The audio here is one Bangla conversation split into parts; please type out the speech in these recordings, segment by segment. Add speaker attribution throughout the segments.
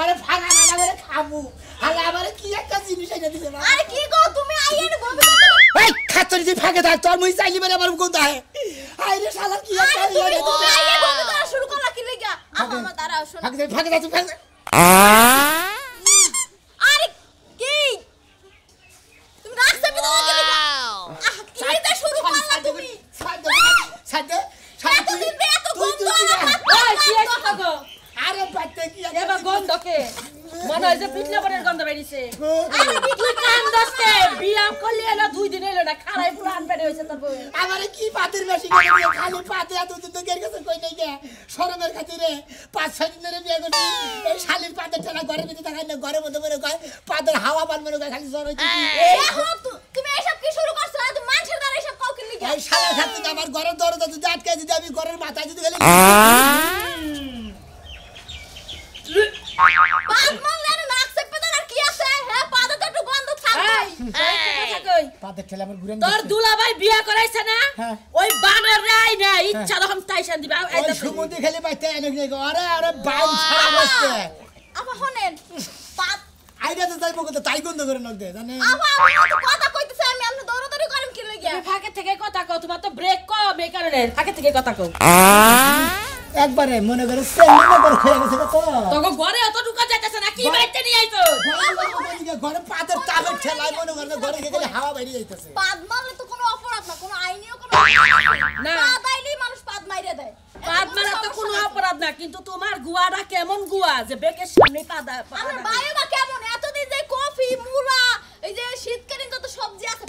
Speaker 1: আরে ভাঙা না করে খাবো আরে আমারে কি একটা জিনিস এনে দিছে না
Speaker 2: আরে কি গো তুমি আইয়েন বলবে
Speaker 1: এই খাচ্ছরি যে ফাঁকে থাক তোর মুই চাইলি মানে আমার কোন দায় আইরে শালা কি একটা
Speaker 2: আরে তুমি আইয়েন বলবে তো শুরু করলা কি লাগা আমার দাঁড়াও শুনো
Speaker 1: ফাঁকে থাক ফাঁকে
Speaker 2: আরে কি তুমি রাস্তা পেতে কি লাগা কি দা শুরু করলা তুমি
Speaker 1: সাইডে
Speaker 2: এতদিন বে এত গন্ধ
Speaker 3: ওই কি আছে গো
Speaker 1: আরে বাইতে কি
Speaker 3: এবার গন্ধ কে মনে হয় যে পিছলে পরের গন্ধ বেরিয়েছে
Speaker 2: আরে
Speaker 3: তুই কান দস্তে বিয়াম করলি এলো 2 দিন এলো না খারাই পুরান পেটে হইছে তোর বউ
Speaker 1: আমারে কি পাতের বেশি করে দিয়ে খালি পাতে এত দিন তো গের কাছে কই নাই গে শরমের খাতিরে 5-6 দিন ধরে বিয়ে করছি এই শালির পাতে ঠেলা ঘরে ভিতরে থাকাই না ঘরে মধ্যে মনে কয় পাতের হাওয়া পান মনে কয় খালি জ্বর হইছে
Speaker 2: তুমি এসব কি শুরু করছো তুমি মানুষের দ্বারা এসব কাউ কি লাগা
Speaker 1: এই শালা খাতে আমার ঘরের দরজা যদি আটকে দিতে আমি ঘরের মাথায় যদি গেলে
Speaker 2: পাদ মারলে নাক চেপে দাও আর কি আছে হ্যাঁ পাদে তো একটু গন্ধ থাকবে
Speaker 1: পাতের ঠেলা আমার ঘুরে
Speaker 3: তোর দুলাভাই বিয়া করাইছে না ওই বানর রাই না ইচ্ছা রকম টাইশন দিবা
Speaker 1: ওই সুমন্দি খালি বাইতে এনে গো আরে আরে বাইন ছাড়া বসতে
Speaker 2: আপা শুনেন পাদ
Speaker 1: আইডা তো যাইবো কত তাই গন্ধ করে নক দে জানেন
Speaker 2: আপা আমি তো কথা কইতেছি আমি আপনি দৌড়াদৌড়ি করেন কি লাগা
Speaker 3: তুমি ফাঁকে থেকে কথা কও তোমার তো ব্রেক কম এই কারণে ফাঁকে থেকে কথা কও
Speaker 1: একবারে মনে করে সেমনে করে খেয়ে গেছে তো
Speaker 3: তোকে ঘরে অত ঢুকা যাইতেছে না কি বাইতে নিয়ে আইছো
Speaker 1: ঘরে পাতের তাবের ঠেলায় মনে করে ঘরে গেলে হাওয়া বাইরে যাইতেছে
Speaker 2: পাদ মারলে তো কোনো অপরাধ না কোনো আইনিও কোনো
Speaker 3: না
Speaker 2: পাদ আইলেই মানুষ পাদ মাইরে দেয়
Speaker 3: পাদ মারা তো কোনো অপরাধ না কিন্তু তোমার গুয়াটা কেমন গুয়া যে বেকের সামনে পাদা
Speaker 2: আমার বায়ু বা কেমন এতদিন যে কফি মুলা এই যে শীতকালীন যত সবজি আছে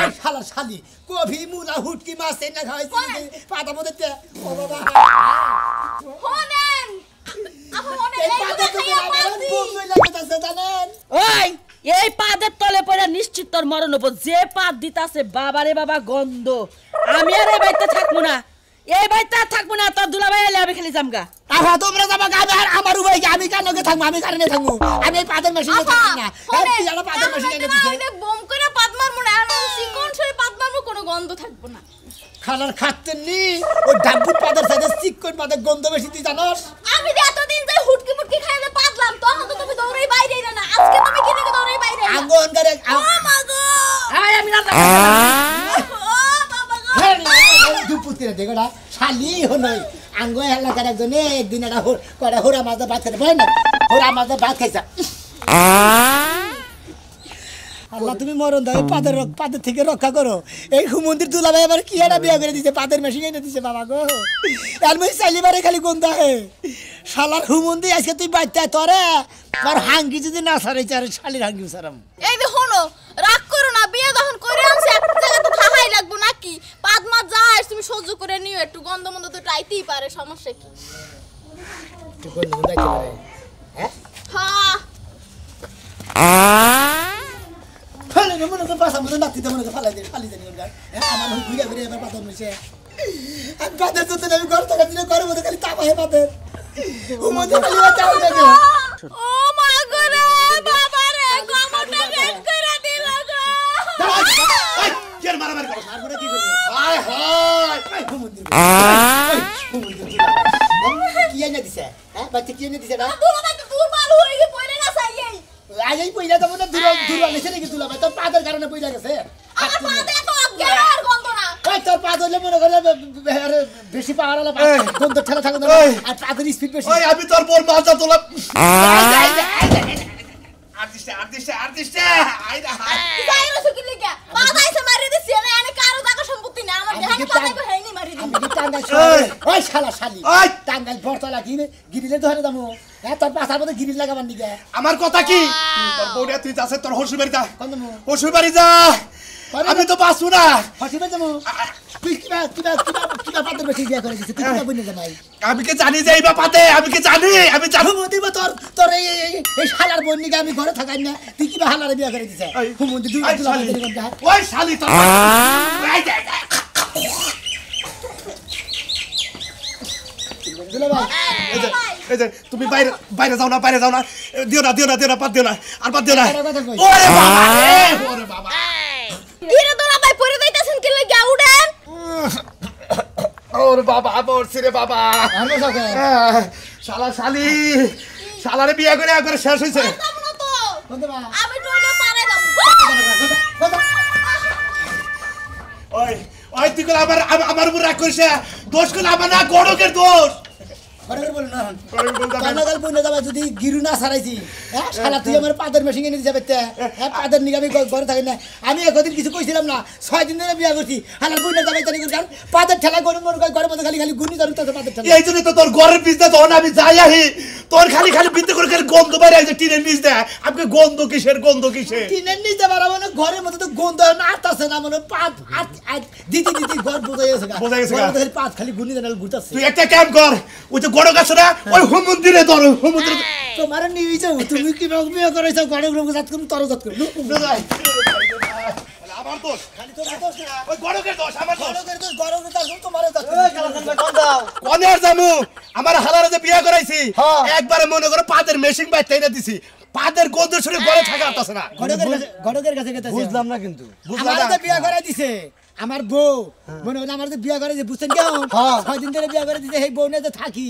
Speaker 1: এই শালা শালি কফি মুলা হুটকি মাছ এনে খাইছি পাতা মধ্যে ও বাবা
Speaker 2: শুনেন আপা শুনেন
Speaker 1: এই পাতা তো আমার বুক লাগতেছে জানেন
Speaker 3: ওই এই পাদের তলে পড়ে নিশ্চিত তোর মরণ হবো যে পাদ দিতাছে বাবারে বাবা গন্ধ আমি আর এই বাড়িতে থাকবো না এই বাড়িতে থাকবো না তোর দুলাভাই এলে আমি খালি জামগা
Speaker 1: আহা তোমরা যাবা গাবে আর আমার উপায় কি আমি কানকে থাকবো আমি কারণে থাকবো আমি এই পাদের মেশিনে থাকি না এই জানা পাদের মেশিনে এনে দিছে
Speaker 2: ওই বোম করে পাদ মারবো না আর চিকন সরে পাদ মারবো কোনো গন্ধ থাকবে না
Speaker 1: খালার খাচ্ছেন নি ওই ডাব্বুর পাদের সাথে চিকন পাদের গন্ধ বেশি তুই জানোস
Speaker 2: আমি যে এতদিন যে হুটকি মুটকি খাইলে পাদলাম তখন তো তুমি দৌড়াই বাইরে না আজকে তুমি কি থেকে দৌড়াই বাইরে
Speaker 1: আঙ্গন করে
Speaker 2: ও মা গো
Speaker 3: আয় আমি না
Speaker 2: ও বাবা গো
Speaker 1: দুপুতিরে দেখোটা শালি হনই আঙ্গো এলাকার একজনে একদিন একটা কড়া হোরা মাছ ভাত খেতে পারে না হোরা মাছ ভাত খাইছা আল্লাহ তুমি মরণ দাও পাদের থেকে রক্ষা করো এই হুমন্দির দুলাভাই আবার কি একটা বিয়ে করে দিছে পাদের মেশিন এনে দিছে বাবা গো আর মই চাইলিবারে খালি গন্ধ আহে শালার হুমন্দি আজকে তুই বাইতে তোরে আর হাঙ্গি যদি না সারাইছে আর শালির হাঙ্গি সারাম
Speaker 2: এই যে হলো রাগ করো না বিয়ে যখন করে আনছে একটা জায়গা তো খাহাই লাগবো নাকি পাদ মাছ যাস তুমি সহ্য করে নিও একটু গন্ধ মন্দ তো টাইতেই পারে সমস্যা কি
Speaker 1: তুই গন্ধ গাইতে পারে হ্যাঁ
Speaker 2: হ্যাঁ
Speaker 1: ফলে না মনে করে বাসা মনে নাতি মনে করে ফালাই দে ফালি জানি ওর গায়ে আমার ঘুরে ঘুরে এবার পাতা মিশে আমি পাদের তো আমি ঘর থেকে দিলে ঘরের মধ্যে খালি তাপাহে পাদের ও মধ্যে খালি চাও দেখে
Speaker 2: ও মা গো রে বাবা রে গমটা বের করে দিল গো
Speaker 1: কেন মারামারি করছ আর করে কি করব হায় হায় হুমন্দির কি এনে দিছে হ্যাঁ বাচ্চা কি এনে দিছে না
Speaker 2: দুলাভাই তো দুর্বল হয়ে গিয়ে পড়ে গেছে এই
Speaker 1: আজই পয়লা যাব না দূর দূর আলেছে নাকি দুলাভাই তোর পাদের কারণে পয়লা গেছে
Speaker 2: আমার পাদে তো অজ্ঞান গন্ধ না
Speaker 1: ওই তোর পা ধরলে মনে করে বেশি পাওয়ার হলো গন্ধ ঠেলা থাকে না আর পাদের স্পিড বেশি
Speaker 4: ওই আমি তোর বোন মাথা তোলা আর্টিস্ট আইরা
Speaker 2: যাইরা সুকি লিগা পাদাইছে মারি দিছি না এনে কারো জায়গা সম্পত্তি না আমার দেখানে পাদাই হয়নি মারি দিছি
Speaker 1: আমি টাঙ্গাইল ওই শালা শালি টাঙ্গাইল বর্তলা গিরিলে ধরে দামু হ্যাঁ তোর পাশার মধ্যে গিরিল লাগাবার নিগে
Speaker 4: আমার কথা কি তোর বউটা তুই যাস তোর হসুর বাড়ি যা
Speaker 1: কোন দামু
Speaker 4: হসুর বাড়ি যা আমি তো বাসু না
Speaker 1: হসিবে দামু তুই কিবা পাদের বেশি বিয়া করে দিছিস তুই কিবা বইনে জানাই
Speaker 4: আমি কি জানি যে এই বাপাতে আমি কি জানি আমি জানি
Speaker 1: হুমন্দি তোর তোর এই শালার বোন নিগে আমি ঘরে থাকাই না তুই কিবা হালারে বিয়া করে দিছিস হুমন্দি দুই
Speaker 4: ওই শালি তোর এই যে তুমি বাইরে যাও না দিও না বাদ দিও না আর বাদ দিও না ওরে বাবা
Speaker 2: কিরে দুলাভাই পড়ে যাইতাছেন কি লাগা উড়েন
Speaker 4: ওরে বাবা পড়ছি রে বাবা
Speaker 1: আমি সকে
Speaker 4: শালা শালি শালারে বিয়ে করে একবারে শেষ হইছে
Speaker 2: যাবো না তো
Speaker 1: বন্ধু মা
Speaker 2: আমি টয়লেট পারে যাব
Speaker 4: ওই ওই তুই করে আমার উপর রাগ করিস দোষ করে আমার না গড়কের দোষ
Speaker 1: ঘরে বল না
Speaker 4: গড়ক বলতে
Speaker 1: কানাগাল বইনা যাবা যদি গিরু না সারাইছি হ্যাঁ শালা তুই আমার পাদের মেশিন এনে যাবে হ্যাঁ পাদের নিগামি ঘরে থাকি না আমি একদিন কিছু কইছিলাম না 6 দিন ধরে বিয়া করছি হালার বইনা যাবে তাই কারণ পাদের ঠেলা গরম মন ঘরের মধ্যে খালি খালি গুনি ধরে তো পাদের ঠেলা
Speaker 4: এই জন্য তো তোর ঘরের পিছনে তখন আমি যাই আহি তোর খালি খালি বিতে করে খালি গন্ধ বাইরে আছে টিনের নিচ দেয় আপনি গন্ধ কিসের
Speaker 1: টিনের নিচে বাড়াবো না ঘরের মধ্যে তো গন্ধ না আতাছে না মানে পাত দিদি ঘর বোঝাই গেছে খালি পাত খালি গুনি ধরে ঘুরতাছে
Speaker 4: তুই একটা কাম কর ওই যে গড়ক আছে না ওই হুমুন্দিরে ধর হুমুন্দিরে
Speaker 1: তোমার নিয়ে যাও তুমি কি বিয়ে করেছো ঘরের রূপ জাত করুন তর জাত করুন
Speaker 4: আমার দোষ
Speaker 1: খালি তো দোষ না
Speaker 4: ওই গড়কের দোষ আমার দোষ
Speaker 1: ঘরের দোষ ঘরের দোষ তোমার দোষ
Speaker 4: কোনে আর জামু আমার হালারে যে বিয়ে করাইছি
Speaker 1: হ্যাঁ।
Speaker 4: একবারে মনে করো পাদের মেশিন বাইতে এনে দিছি পাদের গন্ধ শুনে ঘরে থাকা আছে না
Speaker 1: ঘরের কাছে গেছে
Speaker 5: বুঝলাম না কিন্তু
Speaker 4: বুঝলা
Speaker 1: আমার
Speaker 4: না
Speaker 1: তো বিয়া করাই দিছে আমার বউ মনে হয় আমার তো বিয়া করে যে বুঝছেন কেমন
Speaker 5: হ্যাঁ।
Speaker 1: 6 দিন ধরে বিয়া করে দিছে সেই বউ নিয়ে যে থাকি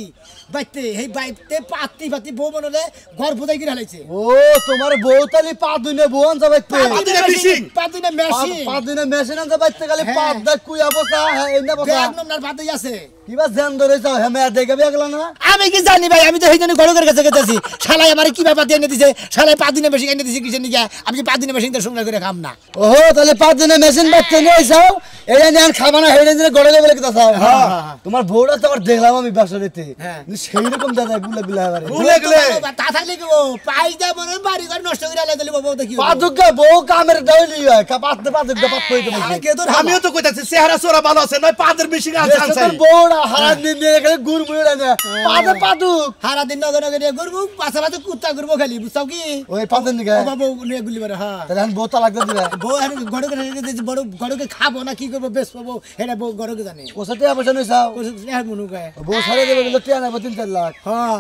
Speaker 1: বাইতে সেই বাইতে পাতি বউ মনে হলে ঘর বোঝাই করে হালাইছে
Speaker 5: ও তোমার বউ তালি পা দুনে বউ আনতে বাইতে
Speaker 4: দিনে মেশিন।
Speaker 1: পাতি না মেশিন
Speaker 5: পা দুনে মেশিন আনতে বাইতে খালি
Speaker 1: হ্যাঁ।
Speaker 5: পাত দা কুই অবস্থা হ্যাঁ এই না বসা
Speaker 1: এক নম্বর পাতি আছে
Speaker 5: কিবা জান ধরে যাও হ্যাঁ মেয়া দেখে বিয়া গেল না
Speaker 1: আমি কি জানি ভাই আমি তো সেই জন্য ঘরের কাছে গেছি শালাই আমার কি ব্যাপার এনে দিছে শালাই পাতি না মেশিন এনে দিছে কিসের নিকে আমি যে পাতি না মেশিন তো সংগ্রহ করে খাম না
Speaker 5: ওহো তাহলে পা দুনে মেশিন বাইতে নিয়ে আইছাও এই নিয়ে খাবা না হেডে দিনে গড়ে গেলে কি চাও
Speaker 1: হ্যাঁ।
Speaker 5: তোমার বউটা তো আবার দেখলাম আমি ব্যবসা দিতে
Speaker 1: হ্যাঁ।
Speaker 5: সেই রকম দাদা গুলা গুলা এবারে
Speaker 4: ভুলে গেলে
Speaker 1: তা থাকলে কি ও পাই যা মনে হয় বাড়ি ঘর নষ্ট করে আলাই দিলে বউ দেখি
Speaker 5: পাদুকা বউ কামের দাইলি হয় পাতে পাদুকা পাত কইতে বলছে
Speaker 1: কে তোর
Speaker 4: আমিও তো কইতাছি চেহারা সোরা ভালো আছে নয় পাদের মেশিন আছে
Speaker 5: তোর বউরা হারাত দিন দিয়ে এখানে গুড় মুড়ে না পাদে পাদুক
Speaker 1: হারা দিন নগর নগর নিয়ে ঘুরবো পাশাপাশি কুত্তা ঘুরবো খালি বুঝছাও কি
Speaker 5: ওই পাতেন নিকে
Speaker 1: ও বাবু নিয়ে গুলি মারে হ্যাঁ
Speaker 5: তাহলে আমি বউ তালাক দিয়ে দিবে
Speaker 1: বউ এখন গড়কে রেখে দিয়েছে বড় গড়কে খাবো না কি করবো বেশ পাবো এটা বউ গড়কে জানে
Speaker 5: কোসাতে পয়সা নই চাও
Speaker 1: স্নেহ মনু গায়ে
Speaker 5: বউ সারে দেবে গেলে টিয়া নেবো 3-4 লাখ
Speaker 1: হ্যাঁ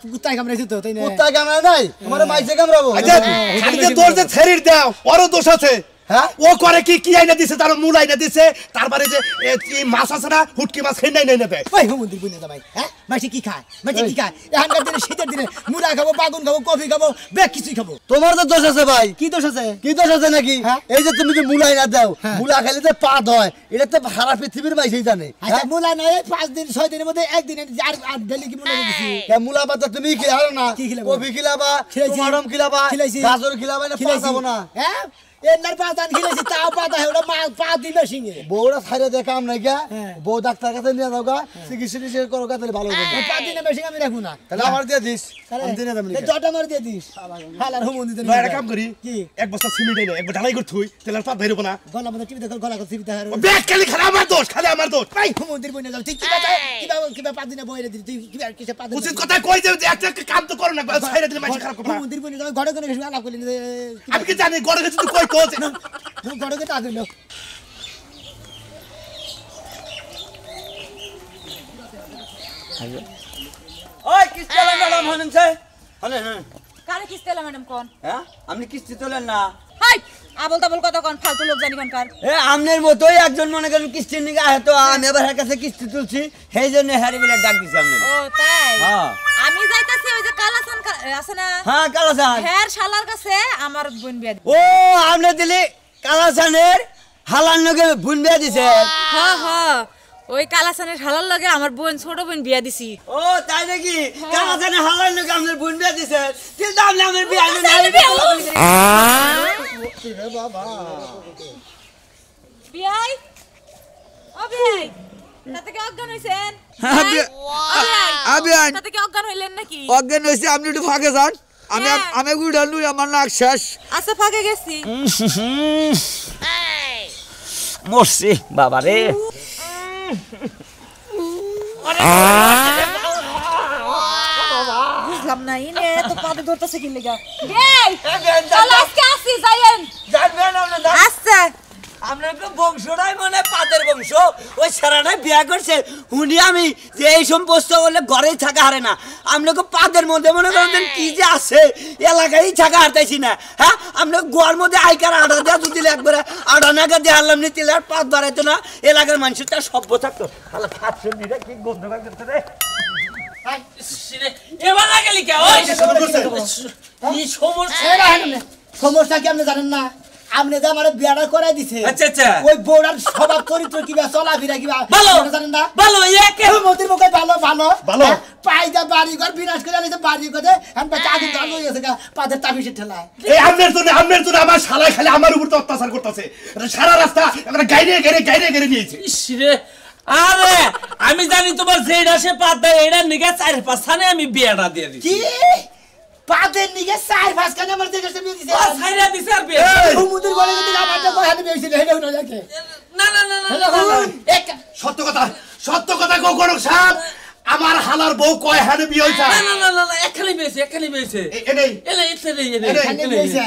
Speaker 1: কুত্তায় কামড়াইছে তো তাই না
Speaker 5: কুত্তা কামড়া নাই তোমার মাইসে কামড়াবো
Speaker 4: আচ্ছা খালি যে তোর যে ছেড়ির দাও ওরও দোষ আছে
Speaker 5: হ্যাঁ
Speaker 4: ও করে কি আইনা দিছে তার মূল আইনা দিছে তারপরে যে এই মাছ আছে না হুটকি মাছ খেয়ে নাই দেয়
Speaker 1: ওই মন্দির বুঝে ভাই হ্যাঁ মাসি কি খায় মাসি কি খায় এখানকার দিনে শীতের দিনে মুড়া খাবো বাগুন খাবো কফি খাবো বেশ কিছুই খাবো
Speaker 5: তোমার তো দোষ আছে ভাই
Speaker 1: কি দোষ আছে
Speaker 5: কি দোষ আছে নাকি
Speaker 1: হ্যাঁ।
Speaker 5: এই যে তুমি যে মুলাই না দাও
Speaker 1: হ্যাঁ।
Speaker 5: মুলা খাইলে যে পাত হয় এটা তো সারা পৃথিবীর মাইসেই জানে
Speaker 1: আচ্ছা মুলা নয় 5 দিন 6 দিনের মধ্যে একদিনে আর ডেলি কি মনে দিছি
Speaker 5: মুলা পাতা তুমি খেলাও না
Speaker 1: কি খিলাবো?
Speaker 5: কফি খিলাবা
Speaker 1: খিলাইছি।
Speaker 5: টমাটম খিলাবা
Speaker 1: খিলাইছি।
Speaker 5: গাজর খিলাবা না পাতা যাবো না
Speaker 1: হ্যাঁ এনার পাতান খিলেছি তাও পাতা হয় ওটা পা দিবে সিংহে
Speaker 5: বউরা ছাইরে দিয়ে কাম নাই গা
Speaker 1: হ্যাঁ।
Speaker 5: বউ ডাক্তার কাছে নিয়ে যাও গা চিকিৎসা টিকিৎসা করো গা তাহলে ভালো হবে
Speaker 1: পা দিনে বেশি আমি রাখবো না
Speaker 5: তাহলে আমার দিয়ে দিস আমি দিনে যাবো নাকি?
Speaker 1: জটা মার দিয়ে দিস হালার হুমন দিতে
Speaker 4: নয় একটা কাম করি
Speaker 1: কি
Speaker 4: এক বস্তা সিমেন্ট এনে একবার ঢালাই করে থুই তাহলে আর পাত বেরোবো না
Speaker 1: গলা মধ্যে টিভি দেখো গলা কথা টিভি দেখো
Speaker 4: ও ব্যাগ খালি আমার দোষ
Speaker 1: ভাই হুমন দির বইনে যাও তুই কিবা পা দিনে বইরে দিই তুই কিবা কিসে পা
Speaker 4: উচিত কথা কই যে একটা কাম তো করো না ছাইরে দিলে মাঝে খারাপ করো না
Speaker 1: হুমন দির বইনে যাও ঘরে করে গেছি আলাপ করলি
Speaker 4: আমি কি জানি গড়ে গেছি তুই কই তো
Speaker 1: ঘরে করে টাকা দিল
Speaker 6: ওই কিস্তি তোলেন ম্যাডাম হনেনছে হনেন হনেন
Speaker 3: কারে কিস্তেলা ম্যাডাম কোন
Speaker 6: হ্যাঁ আপনি কিস্তি তোলেন না
Speaker 3: হাই আবল তাবল কথা কোন ফালতু লোক জানি কোন কার
Speaker 6: এ আমনের মতোই একজন মনে করেন কিস্তির নিকে আহে তো আমি আবার এর কাছে কিস্তি তুলছি সেই জন্য হ্যারি বেলা ডাক দিছি আপনি
Speaker 3: ও তাই
Speaker 6: হ্যাঁ
Speaker 3: আমি যাইতাছি ওই যে কালাসান আছে না
Speaker 6: হ্যাঁ কালাসান
Speaker 3: হের শালার কাছে আমার বোন বিয়া দিবে
Speaker 6: ও আপনি দিলি কালাসানের হালার নগে বুন বিয়া দিছে
Speaker 3: হ্যাঁ হ্যাঁ ওই কালাসানের শালার লগে আমার বোন ছোট বোন বিয়া দিছি
Speaker 6: ও তাই নাকি কালাসানের হালার নগে আপনার বুন বিয়া দিছে কিন্তু আপনি আমার বিয়া
Speaker 3: আচ্ছা, আমি বিয়া হবো। বিয়াই ও বিয়াই তাতে কি অজ্ঞান হইছেন
Speaker 7: হ্যাঁ, বিয়াই।
Speaker 3: তাতে কি অজ্ঞান হইলেন নাকি
Speaker 7: অজ্ঞান হয়েছে আপনি একটু ফাঁকে যান আমি
Speaker 3: হ্যাঁ।
Speaker 7: আমি উঠালু আমার নাক শেষ
Speaker 3: আচ্ছা ফাঁকে গেছি
Speaker 6: মরছি বাবা রে
Speaker 3: বুঝলাম না ইনে তো পাদে ধরতেছে কি লাগা এই চল আজকে আসি যাইয়েন
Speaker 6: জানবেন আপনার
Speaker 3: আচ্ছা
Speaker 6: আপনার তো বংশটাই মানে পাতের বংশ ওই সারাটাই বিয়া করছে উনি আমি যে এই সমস্ত বলে ঘরেই থাকা হারে না আপনাকে পাতের মধ্যে মনে করেন কি যে আছে এলাকায় থাকা হারতেছি না হ্যাঁ আপনার গোয়ার মধ্যে আইকার আটা দেওয়া দিলে একবারে আটা নাগা দিয়ে হারলাম নি তেলে আর পাত বাড়াইতো না এলাকার মানুষের তার সভ্য থাকতো তাহলে কি গন্ধ রে
Speaker 8: এবার না গেলি কে ওই
Speaker 1: কি সমস্যা কি আপনি জানেন না আপনি যে আমার বিয়াটা করাই দিছে
Speaker 8: আচ্ছা আচ্ছা
Speaker 1: ওই বউড়ার স্বভাব চরিত্র কিবা চলাফেরা কিবা
Speaker 8: ভালো
Speaker 1: জানেন না
Speaker 8: ভালো একে
Speaker 1: মতির মুখে ভালো ভালো
Speaker 4: ভালো।
Speaker 1: পাইদা বাড়ি ঘর বিনাশ করে আনিছে বাড়ি করে আমরা চাকরি চালু হয়ে গেছে পাদের তাবিজের ঠেলায়
Speaker 4: এই আমনের জন্য আমার শালায় খালি আমার উপর তো অত্যাচার করতেছে সারা রাস্তা আমরা গাইরে গেড়ে নিয়েছে
Speaker 8: ইস রে আরে আমি জানি তোমার যেটা সে পাত দেয় এটা নিগে 4-5 স্থানে আমি বিয়েটা দিয়ে দিছি
Speaker 1: কি পাদের নিকে 4-5 খানে আমার দেখে বিয়ে দিছে
Speaker 8: ছাইরা দিছে আর বিয়ে
Speaker 1: সমুদ্রের গলে যদি আমারটা কই হাতে বেইছিল হেডেও না দেখে
Speaker 8: না না না না
Speaker 1: এক
Speaker 4: সত্য কথা কো গরক সাহেব আমার হালার বউ কয় হানে বিয়ে হইছে
Speaker 8: না না না এখানে বেছে
Speaker 4: এনেই
Speaker 1: এখানে বিয়েছে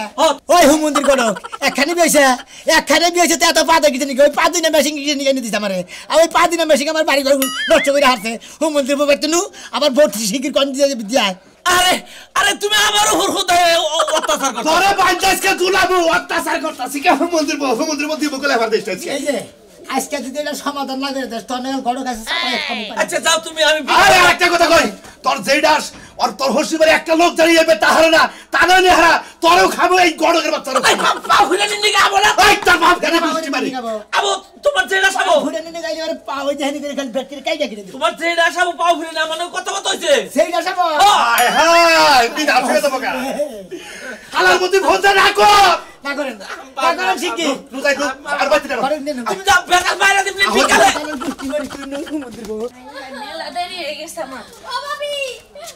Speaker 1: ওই হুমুন্দির গলক এখানে বিয়েছে তে এত পাদে কিছু নিকে ওই পাদিনা মেশিন কিছু নিকে দিছে আমারে আর ওই পাদিনা মেশিন আমার বাড়ি ঘর নষ্ট করে হারছে হুমুন্দির বউ বেতনু আবার ভর্তি শিকির কোন দিয়ে
Speaker 8: আরে আরে তুমি আমার উপর হুদায় অত্যাচার করছো
Speaker 4: তোরে বাঞ্চাসকে দুলাবো অত্যাচার করতাছি কে হুমন্দির বউ দিব কলে আবার দেশটাছি
Speaker 1: এই যে আজকে যদি এটা সমাধান না করে দেশ তখন গড় কাছে চাপাই খাবো
Speaker 8: আচ্ছা যাও তুমি আমি
Speaker 4: আরে একটা কথা কই তোর যেইডাস আর তোর হসিবারে একটা লোক দাঁড়িয়ে যাবে তাহারে না তানা নে হারা তোরও খাবো এই গড়কের বাচ্চারও খাবো
Speaker 8: পাও খুলে নিয়ে গাবো না
Speaker 4: এই তোর বাপ কেন বৃষ্টি মারি
Speaker 8: আবো তোমার যেটা সাবো
Speaker 1: ঘুরে নিয়ে গাইলে আর পাও জানি করে খালি ব্যাট করে কাইটা করে দিও
Speaker 8: তোমার যেটা সাবো পাও খুলে না মানে কথা হইছে
Speaker 1: সেইটা সব
Speaker 4: হায় হায় তুই না ফেলে দেবো গা হালার মধ্যে ভোজা রাখো
Speaker 1: না করেন শিখি
Speaker 4: লুকাই তো আর বাইতে দাও
Speaker 1: করেন দেন
Speaker 8: তুমি যাও বেকার বাইরে দিবনি বিকালে
Speaker 1: বুদ্ধি করে তুই হুমুন্দির বউ
Speaker 2: মেলা দেরি হয়ে গেছে আমার ও ভাবি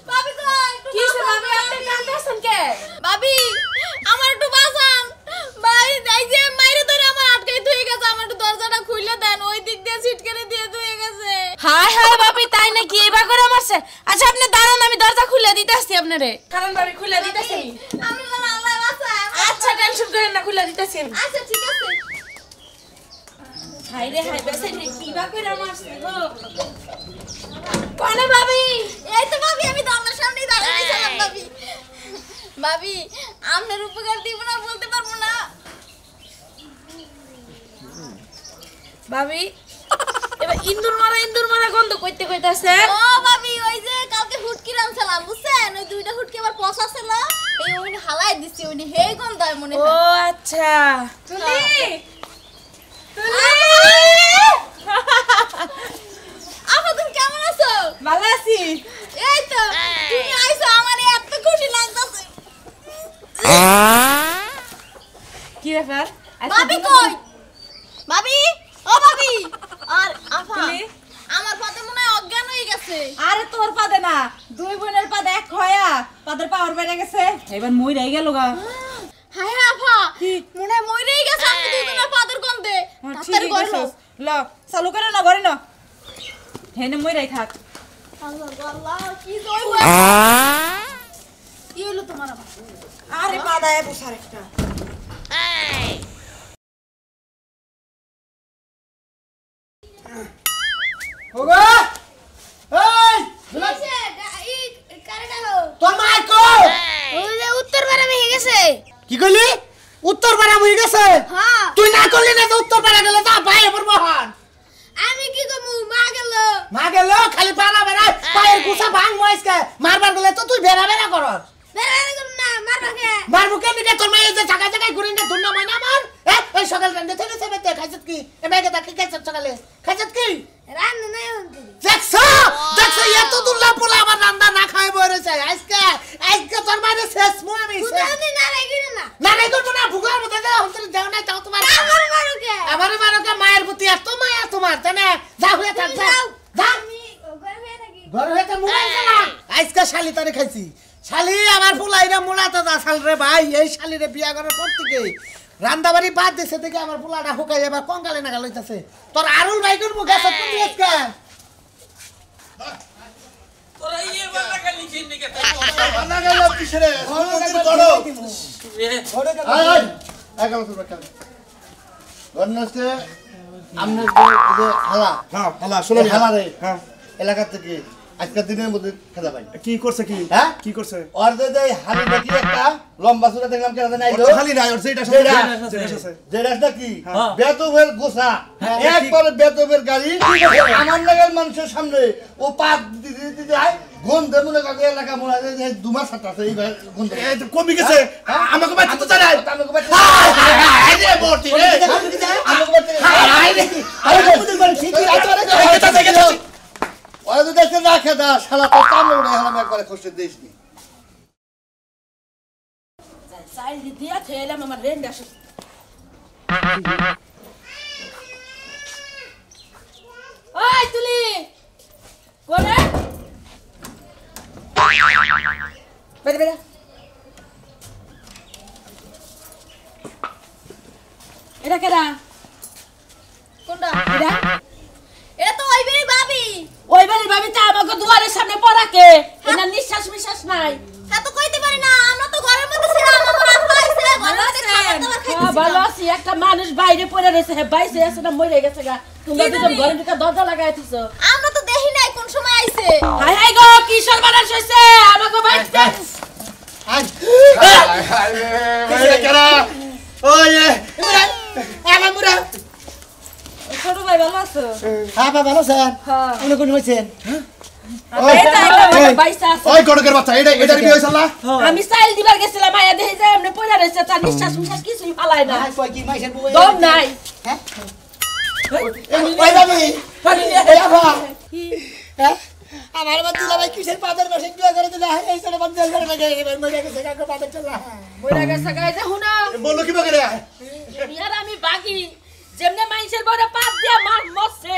Speaker 2: ভাবি কই কি সে ভাবি আপনি কাঁদতেছেন কে ভাবি আমার একটু বাঁচান ভাই এই যে মাইরে ধরে আমার আটকাই ধুয়ে গেছে আমার একটু দরজাটা খুলে দেন ওই দিক দিয়ে ছিটকেনে দিয়ে ধুয়ে গেছে হায় হায় ভাবি তাই নাকি এবার করে মারছে আচ্ছা আপনি দাঁড়ান আমি দরজা খুলে দিতেছি আপনারে কারণ ভাবি খুলে দিতেছি আমি বলা আল্লাহ বাঁচায় আচ্ছা টেনশন করেন না খুলে দিতেছি আচ্ছা ঠিক আছে হায় রে হায় বেসে কিবা করে মারছে গো কোনে ভাবি এই তো ভাবি আমি তো আপনার সামনেই দাঁড়িয়ে ছিলাম ভাবি ভাবি আপনার উপকার দিব না বলতে পারবো না ভাবি এবার ইন্দুর মারা গন্ধ কইতে কইতাছে ও ভাবি ওই যে কালকে হুটকি রানছিলাম বুঝছেন ওই দুইটা হুটকি আমার পচা ছিল এই ওইনি হালাই দিছি ওইনি হে গন্ধ হয় মনে হয় ও আচ্ছা তুলি আপা তুমি কেমন আছো ভালো আছি এই তো তুমি আইছো আমার এত খুশি লাগতাছে কি ব্যাপার ভাবি কই ভাবি ও ভাবি আর আপা আমার পাতে মনে হয় অজ্ঞান হয়ে গেছে
Speaker 3: আরে তোর পাদে না দুই বোনের পাদে এক হয়া পাদের পাওয়ার বেড়ে গেছে এবার মই রই গেল গা
Speaker 2: হায় হায় আপা মনে হয় মইরেই গেছে আমি দুজনের পাদের গন্ধে তাড়াতাড়ি করো
Speaker 3: ল চালু করে না ঘরে না হেনে মই রাই থাক
Speaker 2: আল্লাহ আল্লাহ কি জয় কি হলো তোমার আবার
Speaker 3: আরে পাদায় বসার একটা
Speaker 1: ওগো এই তোর মা কো
Speaker 2: ওই যে উত্তর পাড়া হয়ে গেছে
Speaker 1: কি কইলি উত্তর পাড়া হয়ে গেছে
Speaker 2: হ্যাঁ
Speaker 1: তুই না করলি না উত্তর পাড়া গেলে যা ভাই এবার মহান
Speaker 2: আমি কি কমু মা গেল
Speaker 1: মা গেল খালি পাড়া বেড়া পায়ের কুসা ভাঙ মইসকে মারবার গেলে তো তুই বেড়া বেড়া করস
Speaker 2: বেরাই করুন না মারবাকে
Speaker 1: মারবো কেন রে তোর মায়ের যে জায়গা জায়গায় ঘুরে না ধুন না মানা আমার এই সকাল রান্দে থেকে সেবেতে খাইছত কি এ মেয়েকে তাকে খাইছত সকালে খাইছত কি
Speaker 2: রান নাই হন্তি
Speaker 1: দেখছ এত দুল্লা পোলা আমার রান্না না খাই বইরেছে আজকে তোর মায়ের শেষ মু আমি
Speaker 2: কুদানি না রাইগিনা না
Speaker 1: না নাই করব না ভুগলার মধ্যে যা হন্তরে যাও না তাও তোমার
Speaker 2: আমার মারুকে
Speaker 1: আমার মারুকে মায়ের প্রতি এত মায়া তোমার জানে যা হয়ে থাক যাও যা
Speaker 2: আমি ঘর হয়ে থাকি
Speaker 1: ঘর হইতে মোবাইল চালা আজকে শালি তারে খাইছি শালি আমার পোলাইরা মোলাতে যা শাল রে ভাই এই শালিরে বিয়া করার পর থেকে রান্দাবাড়ি বাদ দিছে থেকে আমার পোলাটা হুকাই এবার কঙ্কালে নাগাল হইতাছে তোর আরুল ভাইগুর মুখে সব কোন আজকে
Speaker 8: তোরা এবার না গেলি জিন্দিকে
Speaker 4: বানা গেল কিসরে হুমন্দির গড় আয় একাল তো বেকাল গন্নস্তে আমনে যে হালা হ্যাঁ হালা শুনো হালা রে হ্যাঁ এলাকা থেকে আজকের দিনের মধ্যে খেলা ভাই কি করছে কি হ্যাঁ কি করছে ওর যে হালি দেখি একটা লম্বা সুরা দেখলাম কেন জানি আইলো হালি নাই ওর যেটা আছে যেটা কি বেতবের গোসা একবার বেতবের গাড়ি আমার লাগাল মানুষের সামনে ও পাক দিতে যায় গন্ধে মনে করে এলাকা মনে হয় যে দুমাস সাথে আছে এই গন্ধ
Speaker 9: কমে গেছে আমাকে বাচ্চা তো জানাই
Speaker 4: আমাকে বাচ্চা এই রে বটি রে আমাকে বাচ্চা আই রে আরে বুঝতে পারি ঠিক আছে ওরা তো দেখতে রাখে দা শালা তো কামড়ে উড়ে হলাম একবারে খুশি দেশনি
Speaker 3: সাইল দিয়া থেলাম আমার রেন্ড আসে ওই তুলি কোনে বেরে বেরে এটা কেডা
Speaker 2: কোনটা
Speaker 3: এটা
Speaker 2: এটা তো ওই বেরি ভাবি
Speaker 3: ওই বাড়ির ভাবি তা আমাকে দুয়ারের সামনে পড়াকে এটা নিঃশ্বাস মিশ্বাস নাই
Speaker 2: হ্যাঁ তো কইতে পারি না আমরা তো ঘরের মধ্যে ছিলাম আমার আব্বা আইছে ঘরের মধ্যে খাবার দাবার খাইতেছি
Speaker 3: ভালো আছি একটা মানুষ বাইরে পড়ে রয়েছে হ্যাঁ বাইসে আছে না মরে গেছে গা তোমরা দুজন ঘরে ঢুকে দরজা লাগাই দিছো
Speaker 2: আমরা তো দেখি নাই কোন সময় আইছে
Speaker 3: হাই হাই গো কিশোর বানাস হইছে আমাকে বাইতে
Speaker 4: আই আরে কেরা ওই
Speaker 1: আমার মুরা
Speaker 3: ছোট ভাই ভালো আছো
Speaker 1: হ্যাঁ বাবা ভালো স্যার
Speaker 3: হ্যাঁ
Speaker 1: আপনি কোন হইছেন
Speaker 9: ওই গড়কের বাচ্চা এটা কি হইছে আল্লাহ
Speaker 3: আমি সাইল দিবার গেছিলাম মায়া দেখে যে এমনি পড়ে রয়েছে তার নিঃশ্বাস মিশ্বাস কিছুই ফালায় না
Speaker 1: কই কি মাইছেন বউ
Speaker 3: দম নাই
Speaker 1: হ্যাঁ ওই ভাবি এই আবা হ্যাঁ আমার বাদ দিলা ভাই কিসের পাদের মাসে বিয়ে করে দিলা এই সরে বাদ দিলা করে গেছে মরে গেছে কাকে পাদের চলা
Speaker 3: মরে গেছে গাইছে হুনা
Speaker 9: বলো কি বকে রে
Speaker 3: বিয়ার আমি বাকি যেমনে মাইছের বড় পাত দিয়া মার মরছে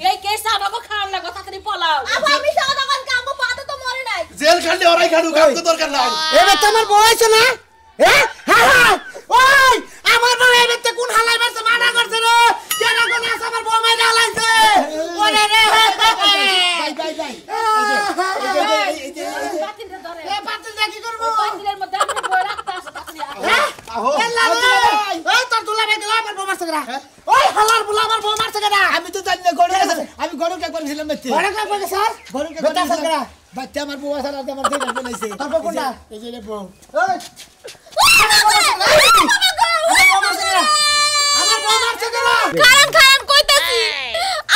Speaker 3: এই কেস আমাকে খাওয়ার লাগো তাড়াতাড়ি পলাও
Speaker 2: আবার আমি সারা দোকান কামো পাতে তো মরে নাই
Speaker 9: জেল খালি ওরাই খাড়ু কাম তো দরকার নাই
Speaker 1: এবার তোমার বউ আছে না হ্যাঁ হ্যাঁ ওই আমার বউ এবারে কোন হালাই মারছে মানা করছে রে কেন কোন আছে আমার বউ মাইরা হালাইছে ওরে রে ভাই ভাই ভাই
Speaker 3: পাতিলটা ধরে
Speaker 1: এ পাতিলটা কি করব
Speaker 3: পাতিলের মধ্যে আমি বই রাখতে আছে তাড়াতাড়ি
Speaker 1: আহো ওই তোর দুলা ভাই দিলা আমার বউ মারছে কেডা ওই হালার বুলা আমার বউ মারছে কেডা আমি তো জানি না গড়ে আছে আমি গড়ে একবার ছিলাম বেতে গড়ে একবার স্যার গড়ে বেটা স্যার কেডা বাচ্চা আমার বউ আছে আর আমার দেই বলাইছে তারপর কোনটা এই যে বউ ওই আমার বউ মারছে কেডা
Speaker 2: কারণ কারণ কইতাছি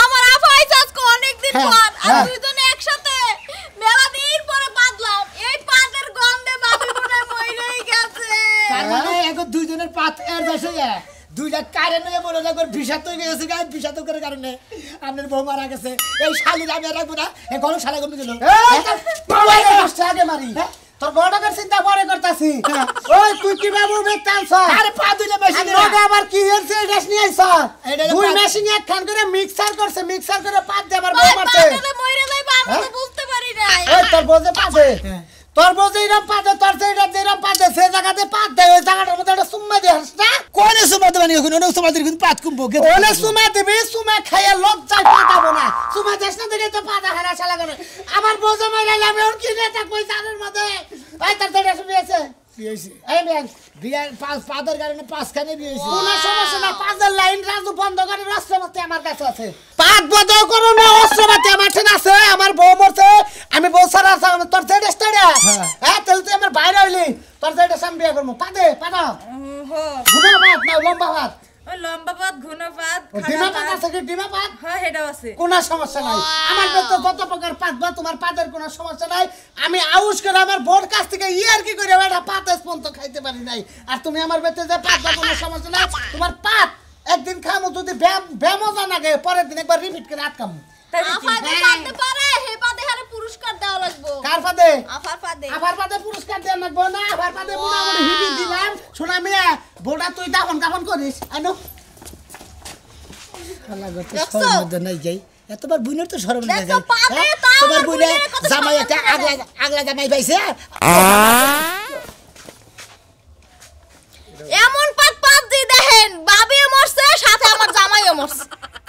Speaker 2: আমার আপা আইছে আজকে অনেক দিন পর আর দুইজনে একসাথে মেলা দিন পরে বাদলাম এই পাদের গন্ধে বাবি মনে মইরেই গেছে
Speaker 1: তার মানে এখন দুইজনের পাত এর বসে যায় দুইটা কারণে মনে রাখো বিষাক্ত হয়ে গেছে গায়ে বিষাক্ত করে কারণে আপনার বউ মারা গেছে এই শালির আমি রাখবো না এই গরম শালা গরম দিল আগে মারি তোর বড়টার চিন্তা পরে করতাছি ওই তুই কি বাবু বেতালছ আরে পা দুইলে মেশিন আবার কি হচ্ছে গ্যাস নিয়ে আইছ দুই মেশিন এক খান করে মিক্সার করছে মিক্সার করে পাত দিয়ে আবার বউ মারছে
Speaker 2: পাদে মইরে যাইবা আমরা তো বুঝতে পারি নাই
Speaker 1: এই তোর বউতে পাতে তোর বউ যেইরকম পাতে তোর যেইরকম পাতে সে জায়গাতে পাত দেয় ওই জায়গাটার মধ্যে একটা সুম্মা দিস না কোনে সুম্মা দেবানি ওখানে ওনে সুম্মা দিবি পাত কুম্বো ওনে সুম্মা দিবি সুম্মা খাইয়া লজ্জায় পাতাবো না সুম্মা দেশ না দেখে তো পাতা হারা শালা করে আমার বউ জামাই লাইলে আমি ওর কিনে থাকবো জানের মধ্যে এই তোর যেটা শুনিয়েছে এই মেন বিয়ার পাদের কারণে পাঁচখানে বিয়ে হয়েছে কোনো সমস্যা না পাদের লাইন রাজু বন্ধ করে রাষ্ট্রপতি আমার কাছে আছে পাত বদল করো না রাষ্ট্রপতি আমার ঠিক আছে আমার বউ মরছে আমি বউ সারা তোর যেটা স্টাডি হ্যাঁ তাহলে তুই আমার বাইরে হইলি তোর যেটা সাম বিয়ে করবো পাদে পাদা ঘুনা ভাত না লম্বা ভাত
Speaker 2: ওই লম্বা পাত ঘন পাত
Speaker 1: ডিমা পাত আছে কি ডিমা পাত
Speaker 2: হ্যাঁ এটাও আছে
Speaker 1: কোনো সমস্যা নাই আমার তো যত প্রকার পাত বা তোমার পাতের কোনো সমস্যা নাই আমি আউশ করে আমার বোর কাছ থেকে ইয়ার কি করে এটা পাত স্পন্ত খাইতে পারি নাই আর তুমি আমার বেতে যে পাত বা কোনো সমস্যা নাই তোমার পাত একদিন খামো যদি ব্যায়ামও জানাগে পরের দিন একবার রিপিট করে আটকামো
Speaker 2: আফাদে পাতে পারে হে পাতে হারে পুরস্কার দেওয়া লাগবে
Speaker 1: কার পাতে
Speaker 2: আফার পাতে
Speaker 1: পুরস্কার দেওয়া লাগবে না আফার পাতে মোটামুটি হিবি দিলাম শোনা মিয়া বোটা তুই দাফন করিস আনো আল্লাহ গতে শরম নাই যাই এতবার বুইনের তো শরম নাই যাই তোমার বুইনে জামাই একটা আগলা জামাই পাইছে
Speaker 2: এমন পাত পাত দি দেখেন বাবিও মরছে সাথে আমার জামাইও মরছে